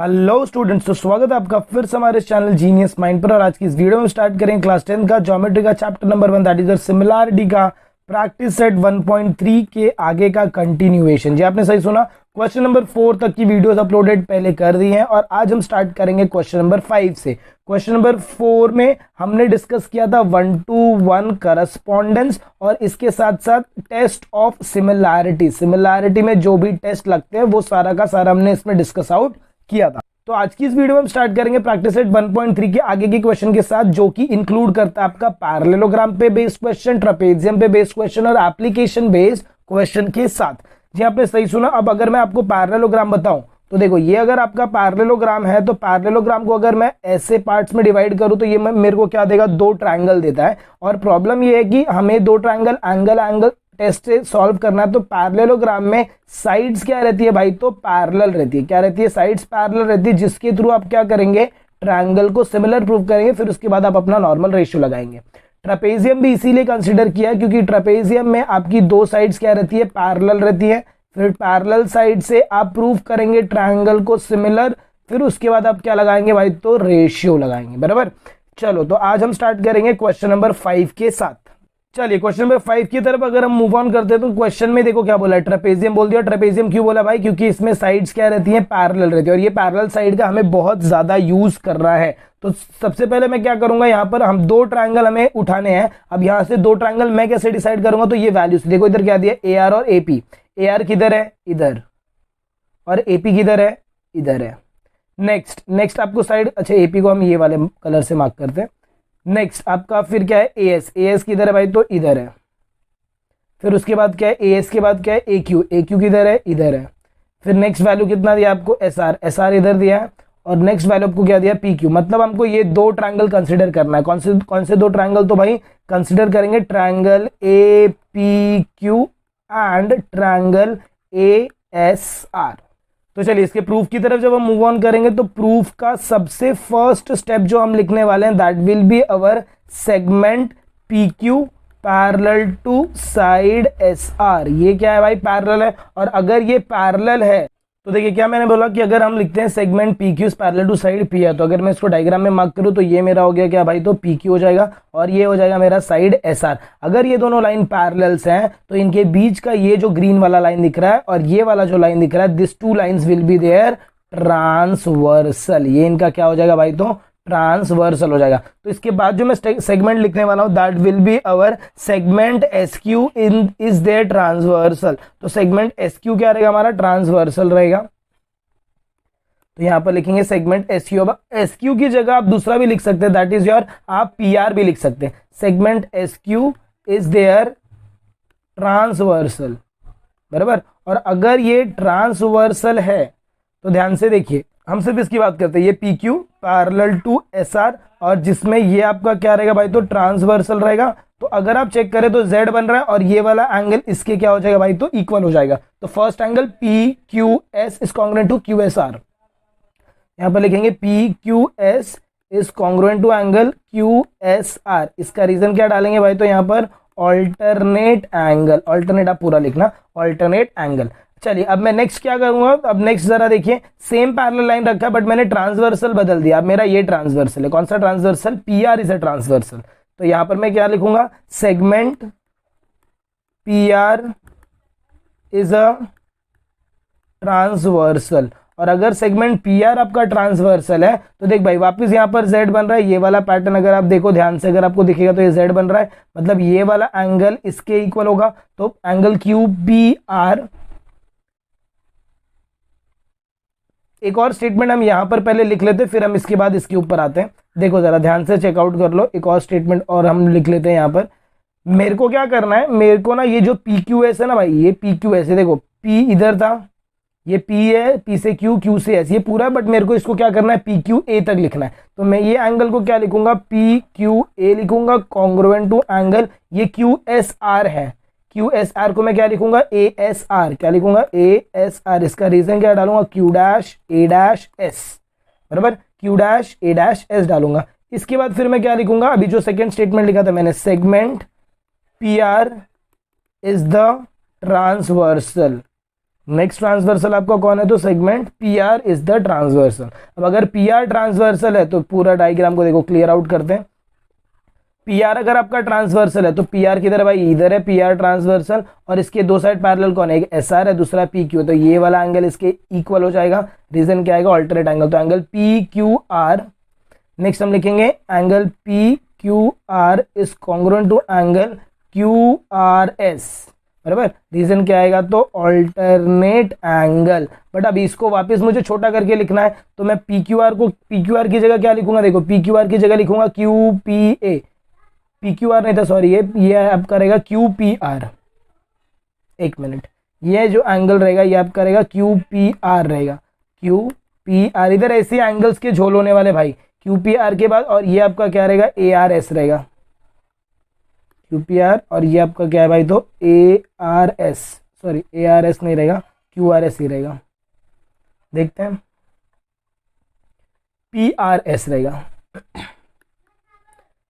Hello students, तो स्वागत है आपका फिर से हमारे चैनल जीनियस माइंड पर। और आज की इस वीडियो में स्टार्ट करेंगे क्लास 10 का ज्योमेट्री का chapter number 1, that is similarity का प्रैक्टिस सेट 1.3 के आगे का कंटिन्यूएशन। जी आपने सही सुना, क्वेश्चन नंबर 4 तक की वीडियोस अपलोडेड पहले कर दी हैं और आज हम स्टार्ट करेंगे क्वेश्चन नंबर 5 से। क्वेश्चन नंबर 4 में हमने डिस्कस किया था 1-to-1 करस्पॉन्डेंस और इसके साथ साथ टेस्ट ऑफ सिमिलैरिटी। सिमिलैरिटी में जो भी टेस्ट लगते हैं वो सारा का सारा हमने इसमें डिस्कस आउट किया था। तो आज की इस वीडियो में हम स्टार्ट करेंगे प्रैक्टिस सेट 1.3 के आगे के क्वेश्चन के साथ, जो कि इंक्लूड करता है आपका पैरेललोग्राम पे बेस्ड क्वेश्चन, ट्रेपेजियम पे बेस्ड क्वेश्चन और एप्लीकेशन बेस्ड क्वेश्चन के साथ। जी आपने सही सुना। अब अगर मैं आपको पैरेललोग्राम बताऊं तो देखो, ये अगर आपका पैरेललोग्राम है तो पैरेललोग्राम को अगर मैं ऐसे पार्ट्स में डिवाइड करूं तो ये मेरे को क्या देगा, दो ट्रायंगल देता है। और प्रॉब्लम ये है कि हमें दो ट्रायंगल एंगल टेस्ट से सॉल्व करना है। तो पैरेललोग्राम में साइड्स क्या रहती है भाई, तो पैरेलल रहती है। क्या रहती है, साइड्स पैरेलल रहती है, जिसके थ्रू आप क्या करेंगे, ट्रायंगल को सिमिलर प्रूव करेंगे। फिर उसके बाद आप अपना नॉर्मल रेशियो लगाएंगे। ट्रेपेजियम भी इसीलिए कंसीडर किया क्योंकि ट्रेपेजियम में आपकी दो साइड्स क्या रहती है, पैरेलल रहती है। फिर पैरेलल साइड से आप प्रूव करेंगे ट्रायंगल को सिमिलर, फिर उसके बाद आप क्या लगाएंगे भाई, तो रेशियो लगाएंगे। बराबर। चलो, तो आज हम स्टार्ट करेंगे क्वेश्चन नंबर 5 के साथ। चलिए क्वेश्चन नंबर 5 की तरफ अगर हम मूव ऑन करते हैं तो क्वेश्चन में देखो क्या बोला है, ट्रेपेजियम बोल दिया। ट्रेपेजियम क्यों बोला भाई, क्योंकि इसमें साइड्स क्या रहती हैं, पैरेलल रहती है और ये पैरेलल साइड का हमें बहुत ज्यादा यूज कर रहा है। तो सबसे पहले मैं क्या करूंगा, यहाँ पर हम दो ट्रायंगल हमें उठाने हैं। अब यहाँ से दो ट्रायंगल मैं कैसे डिसाइड करूंगा, तो ये वैल्यूज देखो, इधर क्या दिया, ए आर और एपी। ए आर किधर है, इधर, और एपी किधर है, इधर है। नेक्स्ट आपको साइड, अच्छा एपी को हम ये वाले कलर से मार्क करते हैं। नेक्स्ट आपका फिर क्या है, एएस। एएस किधर है भाई, तो इधर है। फिर उसके बाद क्या है, एएस के बाद क्या है, एक्यू। एक्यू किधर है, इधर है। फिर नेक्स्ट वैल्यू कितना दिया आपको, एसआर। एसआर इधर दिया है। और नेक्स्ट वैल्यू आपको क्या दिया, पीक्यू। मतलब हमको ये दो ट्रायंगल कंसीडर करना है। कौन से दो ट्रायंगल, तो भाई कंसीडर करेंगे triangle A P Q and triangle A S r. तो चलिए इसके प्रूफ की तरफ जब हम मूव ऑन करेंगे तो प्रूफ का सबसे फर्स्ट स्टेप जो हम लिखने वाले हैं, that will be our segment p q parallel to side s r. ये क्या है भाई, पैरेलल है। और अगर ये पैरेलल है तो देखिए क्या मैंने बोला कि अगर हम लिखते हैं segment p q parallel to side p है, तो अगर मैं इसको डायग्राम में मार्क करूं तो ये मेरा हो गया क्या भाई, तो पी क्यू हो जाएगा और ये हो जाएगा मेरा साइड एस आर। अगर ये दोनों लाइन पैरेलल्स हैं तो इनके बीच का ये जो ग्रीन वाला लाइन दिख रहा है और ये वाला जो लाइन दिख रहा है, this two lines will be their transversal. ये इनका क्या हो जाएगा भाई, तो ट्रांसवर्सल हो जाएगा। तो इसके बाद जो मैं सेगमेंट लिखने वाला हूं, that will be our segment s q in is their transversal. तो सेगमेंट एस क्यू क्या रहेगा हमारा, ट्रांसवर्सल रहेगा। तो यहां पर लिखेंगे सेगमेंट एस क्यू। अब एस क्यू की जगह आप दूसरा भी लिख सकते हैं, दैट इज योर, आप पी आर भी लिख सकते हैं। Segment s q is their transversal. बराबर। और अगर ये ट्रांसवर्सल है तो ध्यान से देखिए, हम सिर्फ इसकी बात करते हैं, ये p q parallel to S r और जिसमें ये आपका क्या रहेगा भाई, तो ट्रांसवर्सल रहेगा। तो अगर आप चेक करें तो जेड बन रहा है और ये वाला एंगल इसके क्या हो जाएगा भाई, तो इक्वल हो जाएगा। तो first angle p q s is congruent to q s r. यहां पर लिखेंगे p q s is congruent to angle q s r. इसका रीजन क्या डालेंगे भाई, तो यहां पर ऑल्टरनेट एंगल। ऑल्टरनेट आप पूरा लिखना, ऑल्टरनेट एंगल। चलिए अब मैं नेक्स्ट क्या करूंगा, अब नेक्स्ट जरा देखिए, सेम पैरेलल लाइन रखा है बट मैंने ट्रांसवर्सल बदल दिया। अब मेरा ये ट्रांसवर्सल है, कौन सा transversal, P R is a transversal. तो यहां पर मैं क्या लिखूंगा, segment P R is a transversal. और अगर सेगमेंट पी आर आपका ट्रांसवर्सल है तो देख भाई वापस यहां पर जेड बन रहा है। ये वाला पैटर्न अगर आप देखो ध्यान से, अगर आपको दिखेगा तो ये जेड बन रहा है, मतलब ये वाला एंगल इसके इक्वल होगा। तो एंगल क्यू बी आर। एक और स्टेटमेंट हम यहां पर पहले लिख लेते, फिर हम इसके बाद इसके ऊपर आते हैं। देखो जरा ध्यान से चेकआउट कर लो, एक और स्टेटमेंट और हम लिख लेते हैं। यहां पर मेरे को क्या करना है, मेरे को ना ये जो पी क्यू एस है ना भाई, ये पी क्यू एस है, देखो पी इधर था, ये पी है, पी से क्यू, क्यू से एस, ये पूरा है, बट मेरे को इसको क्या करना है, पी क्यू ए तक लिखना है। तो मैं ये एंगल को क्या लिखूंगा, पी क्यू ए लिखूंगा, कॉन्ग्रुएंट टू एंगल ये क्यू एस आर है। क्यू एस आर को मैं क्या लिखूंगा, ए एस आर। क्या लिखूंगा, ए एस आर। इसका रीजन क्या डालूंगा, Q dash a dash S. बराबर, Q dash a dash S डालूंगा। इसके बाद फिर मैं क्या लिखूंगा, अभी जो सेकंड स्टेटमेंट लिखा था मैंने, segment P R is the transversal. Next transversal आपका कौन है, तो segment P R is the transversal. अब अगर पी आर ट्रांसवर्सल है तो पूरा डायग्राम को देखो क्लियर आउट करते हैं। पी आर अगर आपका ट्रांसवर्सल है तो पी आर किधर है भाई, इधर है पी आर ट्रांसवर्सल, और इसके दो साइड पैरेलल कौन है, एक एस आर है दूसरा पी क्यू, तो ये वाला एंगल इसके इक्वल हो जाएगा। रीजन क्या आएगा, ऑल्टरनेट एंगल, तो angle p q r. Next हम लिखेंगे angle p q r is congruent to angle q r s, बराबर। रीजन क्या आएगा, तो ऑल्टरनेट एंगल। बट अब इसको वापस मुझे छोटा करके लिखना है, तो मैं पी क्यू आर को, पी क्यू आर की जगह क्या लिखूंगा, देखो पी क्यू आर की जगह लिखूंगा q P A, P q are नहीं था सॉरी, ये आपका रहेगा क्यू पी आर। एक मिनट, ये जो एंगल रहेगा ये आपका रहेगा क्यू पी आर रहेगा, क्यू पी आर। इधर ऐसे एंगल्स के झोल होने वाले भाई, क्यू पी आर के बाद, और ये आपका क्या रहेगा, ए आर एस रहेगा, क्यू पी आर, और ये आपका क्या है भाई, तो A R S, sorry A R S नहीं रहेगा, क्यू आर एस ही रहेगा। देखते हैं, पी आर एस रहेगा।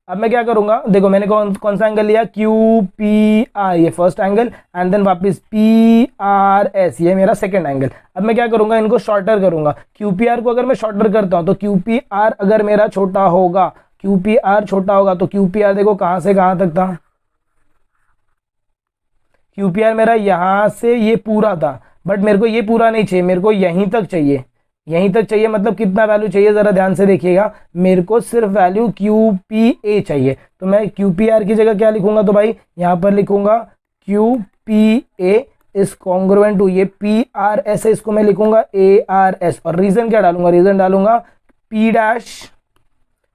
अब मैं क्या करूंगा, देखो मैंने कौन सा एंगल लिया, क्यू पी आर, ये फर्स्ट एंगल, एंड देन वापस पी आर एस, ये मेरा सेकंड एंगल। अब मैं क्या करूंगा, इनको शॉर्टर करूंगा। क्यू पी आर को अगर मैं शॉर्टर करता हूं तो क्यू पी आर अगर मेरा छोटा होगा, क्यू पी आर छोटा होगा, तो क्यू पी आर देखो कहां से कहां तक था, क्यू पी आर मेरा यहां से ये पूरा था, बट मेरे को ये पूरा नहीं चाहिए, मेरे को यहीं तक चाहिए, यहीं तक चाहिए। मतलब कितना वैल्यू चाहिए, जरा ध्यान से देखिएगा, मेरे को सिर्फ वैल्यू क्यू पी ए चाहिए। तो मैं क्यू पी आर की जगह क्या लिखूंगा, तो भाई यहां पर लिखूंगा q P A is congruent to, ये पी आर एस है, इसको मैं लिखूंगा ए आर एस। और रीजन क्या डालूंगा, रीजन डालूंगा पी डैश,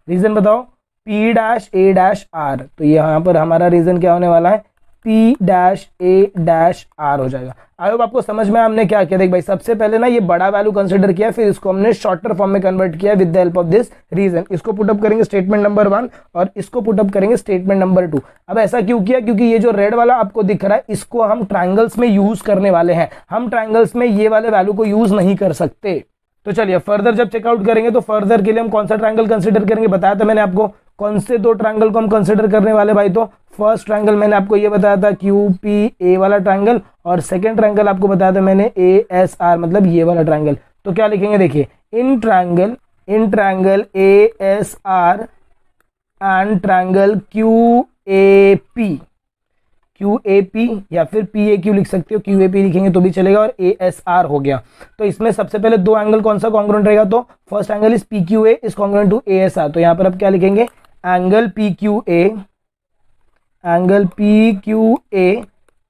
रीजन बताओ, p dash a dash r. तो यहां पर हमारा रीजन क्या होने वाला है, p dash a dash r हो जाएगा। आई होप आपको समझ में हमने क्या किया। देख भाई, सबसे पहले ना ये बड़ा वैल्यू कंसीडर किया, फिर इसको हमने शॉर्टर फॉर्म में कन्वर्ट किया with the help of this reason. इसको पुटअप करेंगे स्टेटमेंट नंबर 1 और इसको पुटअप करेंगे स्टेटमेंट नंबर 2। अब ऐसा क्यों किया, क्योंकि ये जो रेड वाला आपको दिख रहा है इसको हम ट्रायंगल्स में यूज करने वाले हैं, हम ट्रायंगल्स में ये वाले वैल्यू को यूज नहीं कर सकते। तो चलिए फर्दर जब चेकआउट करेंगे तो फर्दर के लिए हम कौन सा ट्रायंगल कंसीडर करेंगे, बताया था मैंने आपको कौन से दो ट्रायंगल को हम कंसीडर करने वाले भाई। तो फर्स्ट ट्रायंगल मैंने आपको ये बताया था क्यू पी ए वाला ट्रायंगल, और सेकंड ट्रायंगल आपको बताया था मैंने ए एस आर, मतलब ये वाला ट्रायंगल। तो क्या लिखेंगे, देखिए in triangle A S R and triangle Q A P, Q A P या फिर पी ए क्यू लिख सकते हो, क्यू ए पी लिखेंगे तो भी चलेगा, और ए एस आर हो गया। तो इसमें सबसे पहले दो एंगल कौन सा कॉन्ग्रुएंट रहेगा, तो first angle is p Q A is congruent to A S r. तो यहां पर आप क्या लिखेंगे, angle p Q a, angle p Q A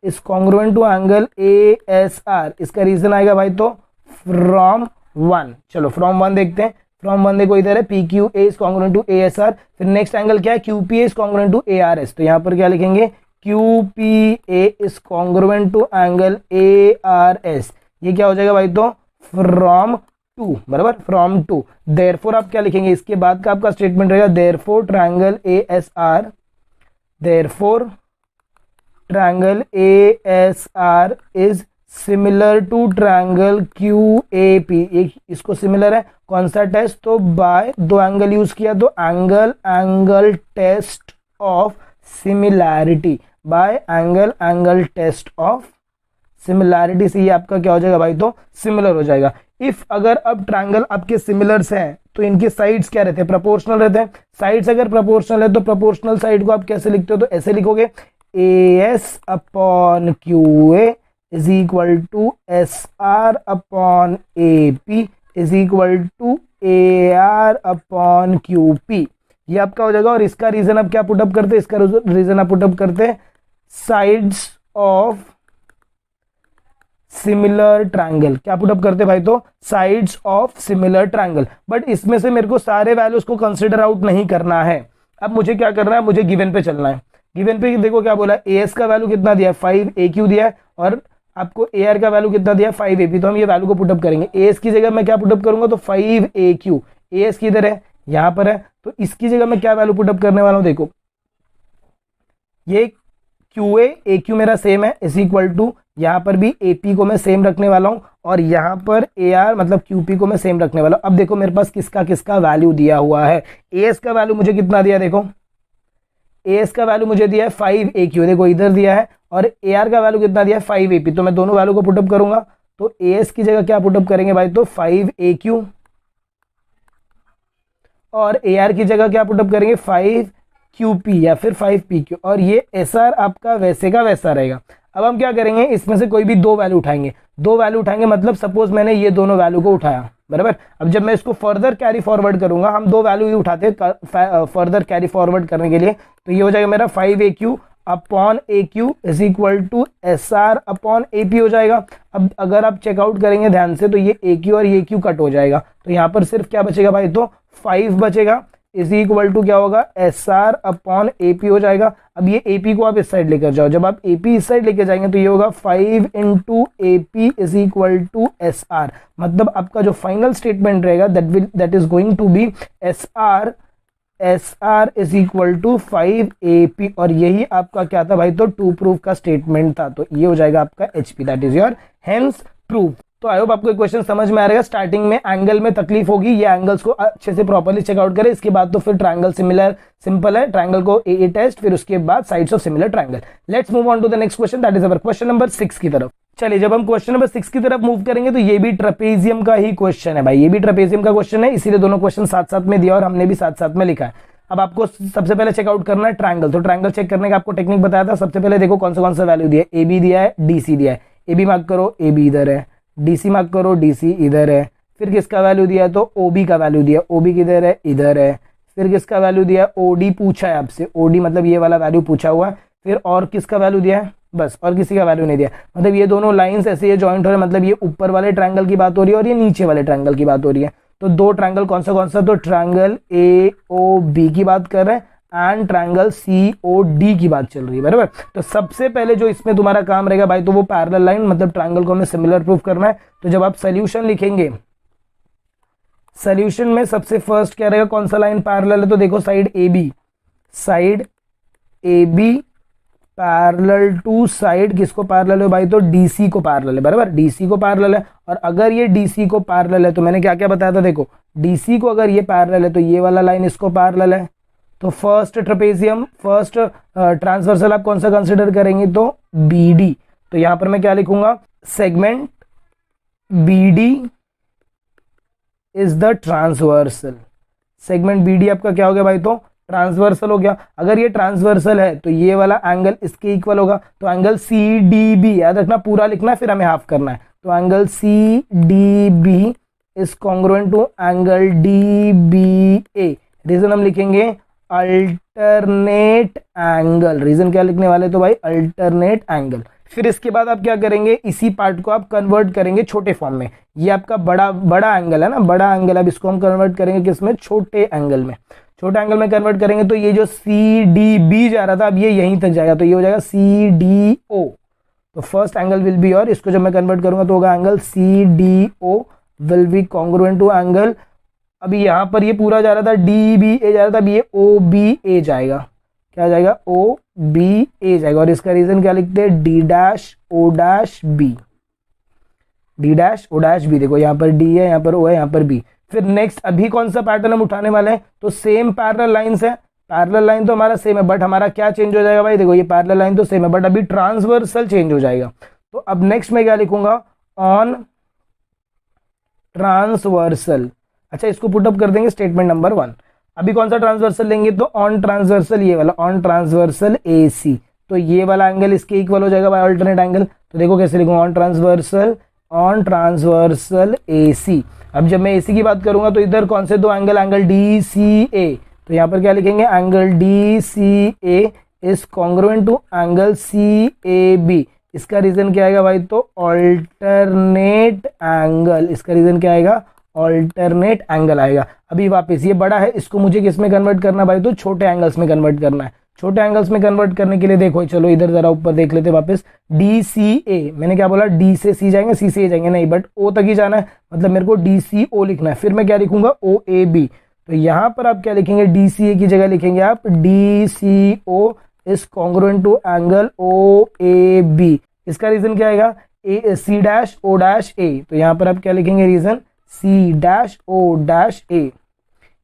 is congruent to angle a S r. इसका रीजन आएगा भाई तो फ्रॉम 1। चलो फ्रॉम 1 देखते हैं, फ्रॉम 1 देखो इधर है P Q A is congruent to A S R. फिर नेक्स्ट एंगल क्या है, Q P A is congruent to A are S. तो यहां पर क्या लिखेंगे, Q P A is congruent to angle A are S. ये क्या हो जाएगा भाई, तो फ्रॉम 2, बराबर, फ्रॉम 2। देयरफॉर आप क्या लिखेंगे, इसके बाद का आपका स्टेटमेंट रहेगा therefore triangle A S R, therefore triangle A S R is similar to triangle Q A P. एक इसको सिमिलर है, कौन सा टेस्ट, तो बाय दो एंगल यूज किया, तो angle test of similarity, by angle test of similarity से ये आपका क्या हो जाएगा भाई, तो सिमिलर हो जाएगा। इफ अगर अब ट्रायंगल आपके सिमिलर्स हैं तो इनके साइड्स क्या रहते हैं, प्रोपोर्शनल रहते हैं। साइड्स अगर प्रोपोर्शनल है तो प्रोपोर्शनल साइड को आप कैसे लिखते हो, तो ऐसे लिखोगे A S upon Q A is equal to S R upon A P is equal to A R upon Q P. ये आपका हो जाएगा। और इसका रीजन आप क्या पुटअप करते हैं, इसका रीजन आप पुटअप करते हैं साइड्स ऑफ सिमिलर ट्रायंगल। क्या पुटअप करते भाई, तो sides of similar triangle. But इसमें से मेरे को सारे वैल्यूज को कंसिडर आउट नहीं करना है। अब मुझे क्या करना है, मुझे गिवन पे चलना है। गिवन पे देखो क्या बोला, ए एस का वैल्यू कितना दिया है, 5 ए क्यू दिया है, और आपको ए आर का वैल्यू कितना दिया है, 5 ए पी। तो हम ये वैल्यू को पुटअप करेंगे। ए एस की जगह मैं क्या पुटअप करूंगा, तो 5 ए क्यू। ए एस किधर है, यहां पर है, तो इसकी जगह मैं क्या वैल्यू पुटअप करने वाला हूं, देखो ये क्यू ए क्यू मेरा सेम है, इज इक्वल टू यहां पर भी ए पी को मैं सेम रखने वाला हूं, और यहां पर ए आर मतलब क्यू पी को मैं सेम रखने वाला हूं। अब देखो मेरे पास किसका किसका वैल्यू दिया हुआ है। ए एस का वैल्यू मुझे कितना दिया, देखो ए एस का वैल्यू मुझे दिया है 5 ए क्यू, देखो इधर दिया है, और ए आर का वैल्यू कितना दिया है 5 ए पी। तो मैं दोनों वैल्यू को पुटअप करूंगा, तो AS की जगह क्या पुटअप करेंगे भाई, तो 5AQ, और AR की जगह क्या पुटअप करेंगे 5QP या फिर 5PQ, और ये SR आपका वैसे का वैसा रहेगा। अब हम क्या करेंगे, इसमें से कोई भी दो वैल्यू उठाएंगे, दो वैल्यू उठाएंगे मतलब सपोज मैंने ये दोनों वैल्यू को उठाया, बराबर। अब जब मैं इसको फर्दर कैरी फॉरवर्ड करूंगा, हम दो वैल्यू ही उठाते हैं फर्दर कैरी फॉरवर्ड करने के लिए, तो ये हो जाएगा मेरा 5AQ upon AQ is equal to SR upon AP हो जाएगा। अब अगर आप चेकआउट करेंगे ध्यान से तो ये AQ और ये AQ कट हो जाएगा, तो यहाँ पर सिर्फ क्या बचेगा भाई, तो 5 बचेगा, इज इक्वल टू क्या होगा, SR अपॉन AP हो जाएगा। अब ये AP को आप इस साइड लेकर जाओ, जब आप AP इस साइड लेकर जाएंगे तो ये होगा 5 into AP is equal to SR, मतलब आपका जो फाइनल स्टेटमेंट रहेगा that is going to be SR is equal to 5AP, और यही आपका क्या था भाई, तो टू प्रूफ का स्टेटमेंट था, तो ये हो जाएगा आपका HP, that is your hence proof. तो आई होप आपको क्वेश्चन समझ में आ रहेगा। स्टार्टिंग में एंगल में तकलीफ होगी, ये एंगल्स को अच्छे से प्रॉपर्ली चेकआउट करें, इसके बाद तो फिर ट्रायंगल सिंपल है, ट्रायंगल को ए टेस्ट, फिर उसके बाद sides of similar triangle. Let's move on to the next question, that is our question number 6 की तरफ। चलिए, जब हम क्वेश्चन नंबर 6 की तरफ मूव करेंगे तो ये भी ट्रेपेजियम का ही क्वेश्चन है भाई, ये भी ट्रेपेजियम का क्वेश्चन है, इसीलिए दोनों क्वेश्चन साथ साथ में दिया और हमने भी साथ साथ में लिखा है। अब आपको सबसे पहले चेकआउट करना है ट्रायंगल, तो ट्रायंगल चेक करने का आपको टेक्निक बताया था। सबसे पहले देखो कौन सा वैल्यू दिया है, AB दिया है, DC दिया है, AB मार्क करो, AB इधर है, DC मार्क करो, DC इधर है, फिर किसका वैल्यू दिया है, तो OB का वैल्यू दिया, OB किधर है, इधर है, फिर किसका वैल्यू दिया है, OD पूछा है आपसे, OD मतलब ये वाला वैल्यू पूछा हुआ है, फिर और किसका वैल्यू दिया है, बस, और किसी का वैल्यू नहीं दिया। मतलब ये दोनों लाइंस ऐसे ये जॉइंट हो रहे हैं, मतलब ये ऊपर वाले ट्रायंगल की बात हो रही है और ये नीचे वाले ट्रायंगल की बात हो रही है। तो दो ट्रायंगल कौन सा, तो ट्रायंगल AOB की बात कर रहे हैं एंड ट्रायंगल COD की बात चल रही है, बराबर। तो सबसे पहले जो इसमें तुम्हारा काम रहेगा भाई, तो वो पैरेलल लाइन, मतलब ट्रायंगल को हमें सिमिलर प्रूफ करना है। तो जब आप सोल्यूशन लिखेंगे, सोल्यूशन में सबसे फर्स्ट क्या रहेगा, कौन सा लाइन पैरेलल है, तो देखो side AB parallel to side किसको पैरेलल है भाई, तो DC को पैरेलल है, बराबर, DC को पैरेलल है। और अगर ये DC को पैरेलल है तो मैंने क्या क्या बताया था, देखो DC को अगर ये पैरेलल है तो ये वाला लाइन इसको पैरेलल है। तो फर्स्ट ट्रेपेजियम, फर्स्ट ट्रांसवर्सल आप कौन सा कंसिडर करेंगे, तो BD। तो यहां पर मैं क्या लिखूंगा, segment BD is the transversal, segment BD आपका क्या हो गया भाई, तो ट्रांसवर्सल हो गया। अगर ये ट्रांसवर्सल है तो ये वाला एंगल इसके इक्वल होगा, तो एंगल CDB, याद रखना पूरा लिखना है फिर हमें हाफ करना है। तो angle CDB is congruent to angle DBA। Reason हम लिखेंगे अल्टरनेट एंगल, रीजन क्या लिखने वाले, तो भाई अल्टरनेट एंगल। फिर इसके बाद आप क्या करेंगे, इसी पार्ट को आप कन्वर्ट करेंगे छोटे फॉर्म में। ये आपका बड़ा एंगल है ना, बड़ा एंगल, अब इसको हम कन्वर्ट करेंगे किसमें, छोटे एंगल में, छोटे एंगल में कन्वर्ट करेंगे। तो ये जो CDB जा रहा था अब ये यहीं तक जाएगा, तो ये हो जाएगा CDO। तो फर्स्ट एंगल विल बी, और इसको जब मैं कन्वर्ट करूंगा तो होगा angle CDO will be congruent to angle, अभी यहां पर ये पूरा जा रहा था DBA जा रहा था, अभी ये OBA जाएगा, क्या जाएगा, OBA जाएगा। और इसका रीजन क्या लिखते हैं, D'(O')B, D'(O')B। देखो यहाँ पर D है, यहाँ पर O है, यहाँ पर B। फिर नेक्स्ट अभी कौन सा पैटर्न हम उठाने वाले हैं, तो सेम पैरेलल लाइंस है, पैरेलल लाइन तो हमारा सेम है, बट हमारा क्या चेंज हो जाएगा भाई, देखो ये पैरेलल लाइन तो सेम है बट अभी ट्रांसवर्सल चेंज हो जाएगा। तो अब नेक्स्ट मैं क्या लिखूंगा, ऑन ट्रांसवर्सल। अच्छा, इसको पुटअप कर देंगे स्टेटमेंट नंबर 1। अभी कौन सा ट्रांसवर्सल लेंगे, तो ऑन ट्रांसवर्सल, ये वाला ऑन ट्रांसवर्सल AC, तो ये वाला एंगल इसके इक्वल हो जाएगा भाई, अल्टरनेट एंगल। तो देखो कैसे लिखूंगा, ऑन ट्रांसवर्सल AC। अब जब मैं AC की बात करूंगा तो इधर कौन से दो एंगल, एंगल DCA, तो यहाँ पर क्या लिखेंगे, angle DCA is congruent to angle CAB। इसका रीजन क्या आएगा भाई, तो ऑल्टरनेट एंगल, इसका रीजन क्या आएगा, ऑल्टरनेट एंगल आएगा। अभी वापस ये बड़ा है, इसको मुझे किस में कन्वर्ट करना भाई, तो छोटे एंगल्स में कन्वर्ट करना है। छोटे एंगल्स में कन्वर्ट करने के लिए देखो, चलो इधर जरा ऊपर देख लेते वापस, DCA, मैंने क्या बोला, D से C जाएंगे, C से A जाएंगे, नहीं बट O तक ही जाना है, मतलब मेरे को DCO लिखना है। फिर मैं क्या लिखूंगा, OAB। तो यहाँ पर आप क्या लिखेंगे, DCA की जगह लिखेंगे आप DCO is congruent to angle OAB। इसका रीजन क्या आएगा, C'(O')A। तो यहाँ पर आप क्या लिखेंगे, रीजन C'(O')A।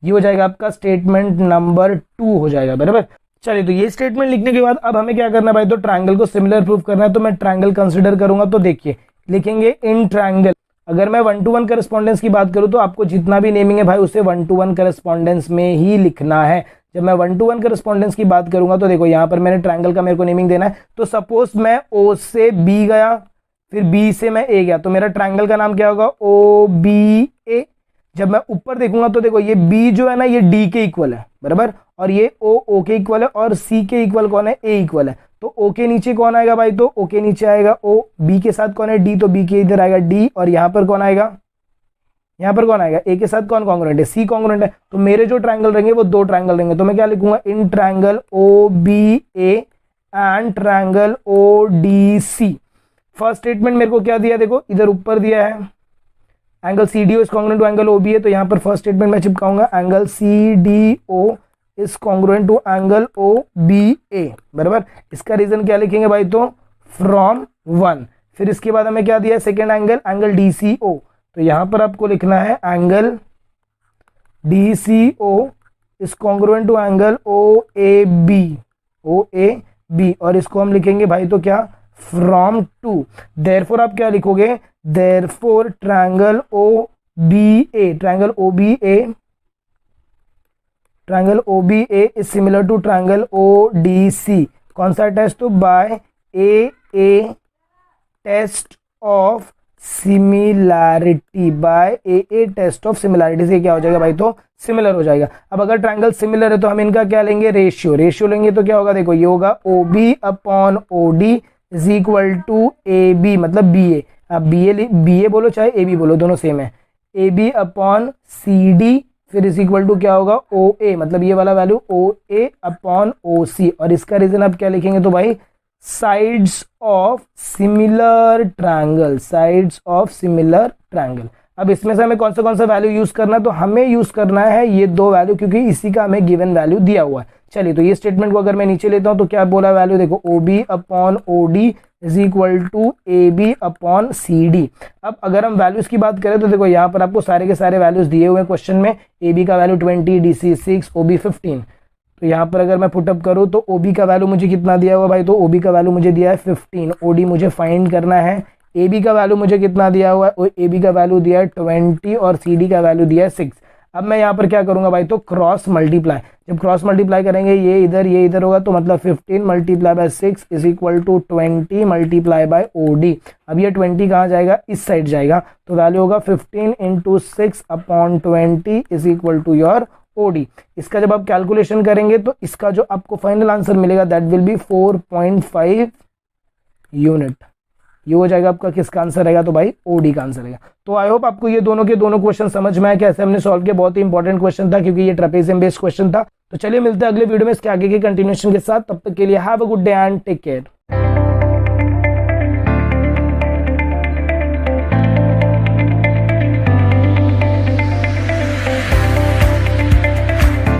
ये हो जाएगा आपका स्टेटमेंट नंबर 2 हो जाएगा, बराबर। चलिए, तो ये स्टेटमेंट लिखने के बाद अब हमें क्या करना है भाई, तो ट्रायंगल को सिमिलर प्रूफ करना है। तो मैं ट्रायंगल कंसिडर करूंगा, तो देखिए लिखेंगे इन ट्रायंगल। अगर मैं 1-to-1 करस्पॉन्डेंस की बात करूं तो आपको जितना भी नेमिंग है भाई उसे 1-to-1 करस्पॉन्डेंस में ही लिखना है। जब मैं 1-to-1 करस्पॉन्डेंस की बात करूंगा तो देखो यहां पर मैंने ट्रायंगल का मेरे को नेमिंग देना है। तो सपोज मैं ओ से बी गया, फिर बी से मैं ए गया, तो मेरा ट्रायंगल का नाम क्या होगा, ओ बी ए। जब मैं ऊपर देखूंगा तो देखो ये बी जो है ना ये डी के इक्वल है, बराबर, और ये ओ के इक्वल है, और सी के इक्वल कौन है, ए इक्वल है। तो ओ के नीचे कौन आएगा भाई, तो ओ के नीचे आएगा ओ। बी के साथ कौन है, डी, तो बी के इधर आएगा डी, और यहां पर कौन आएगा, यहां पर कौन आएगा, ए के साथ कौन कॉन्ग्रुएंट है, सी कॉन्ग्रुएंट है। तो मेरे जो ट्रायंगल रहेंगे वो दो ट्रायंगल रहेंगे। तो मैं क्या लिखूंगा, in triangle O B A and triangle O D C. First statement मेरे को क्या दिया, देखो इधर ऊपर दिया है angle C D O is congruent to angle O B A. तो यहां पर फर्स्ट स्टेटमेंट मैं चिपकाऊंगा angle C D O is congruent to angle O B A, बराबर। इसका रीजन क्या लिखेंगे भाई, तो फ्रॉम 1। फिर इसके बाद हमें क्या दिया है, second angle, angle D C O. तो यहां पर आपको लिखना है angle D C O is congruent to angle O A B, O A B, और इसको हम लिखेंगे भाई तो क्या, फ्रॉम 2। देयरफॉर आप क्या लिखोगे, therefore triangle O B A, triangle O B A, triangle O B A is similar to triangle O D C. कौन सा टेस्ट, तो by a test of similarity, by a test of similarity से क्या हो जाएगा भाई, तो similar हो जाएगा। अब अगर ट्रायंगल सिमिलर है तो हम इनका क्या लेंगे, रेशियो। रेशियो लेंगे तो क्या होगा, देखो ये होगा O B upon O D is equal to A B, मतलब बी ए। अब बी ए बोलो चाहे ए बी बोलो, दोनों सेम है। A B upon C D फिर इज इक्वल टू क्या होगा, ओ ए, मतलब ये वाला वैल्यू ओ ए अपॉन ओ सी। और इसका रीजन आप क्या लिखेंगे, तो भाई sides of similar triangle, sides of similar triangle. अब इसमें से हमें कौन सा वैल्यू यूज करना है, तो हमें यूज करना है ये दो वैल्यू, क्योंकि इसी का हमें गिवन वैल्यू दिया हुआ है। चलिए तो ये स्टेटमेंट को अगर मैं नीचे लेता हूं तो क्या बोला वैल्यू, देखो O B upon O D is equal to A B upon C D. अब अगर हम वैल्यूज की बात करें तो देखो यहाँ पर आपको सारे के सारे वैल्यूज दिए हुए हैं क्वेश्चन में। ए बी का value 20, D C 6, O B 15। तो यहाँ पर अगर मैं पुटअप करूँ तो ओ बी का वैल्यू मुझे कितना दिया हुआ भाई, तो ओ बी का वैल्यू मुझे दिया है 15। ओ डी मुझे फाइंड करना है। ए बी का वैल्यू मुझे कितना दिया हुआ है, ए बी का वैल्यू दिया है 20 और सी डी का वैल्यू दिया है 6। अब मैं यहाँ पर क्या करूंगा भाई, तो क्रॉस मल्टीप्लाई। जब क्रॉस मल्टीप्लाई करेंगे ये इधर होगा, तो मतलब 15 multiply by 6 is equal to 20 multiply by O D. अब ये 20 कहाँ जाएगा, इस साइड जाएगा, तो वैल्यू होगा 15 into 6 upon 20 is equal to your O D. इसका जब आप कैलकुलेशन करेंगे तो इसका जो आपको फाइनल आंसर मिलेगा दैट विल बी 4.5 यूनिट। ये हो जाएगा आपका किसका आंसर रहेगा, तो भाई ओडी का आंसर रहेगा। तो आई होप आपको ये दोनों के दोनों क्वेश्चन समझ में आया, कैसे हमने सॉल्व किया। बहुत ही इंपॉर्टेंट क्वेश्चन था क्योंकि ये ट्रेपेजियम बेस्ड क्वेश्चन था। तो चलिए मिलते हैं अगले वीडियो में इसके आगे के कंटिन्यूएशन के साथ। तब तक के लिए have a good day and take care.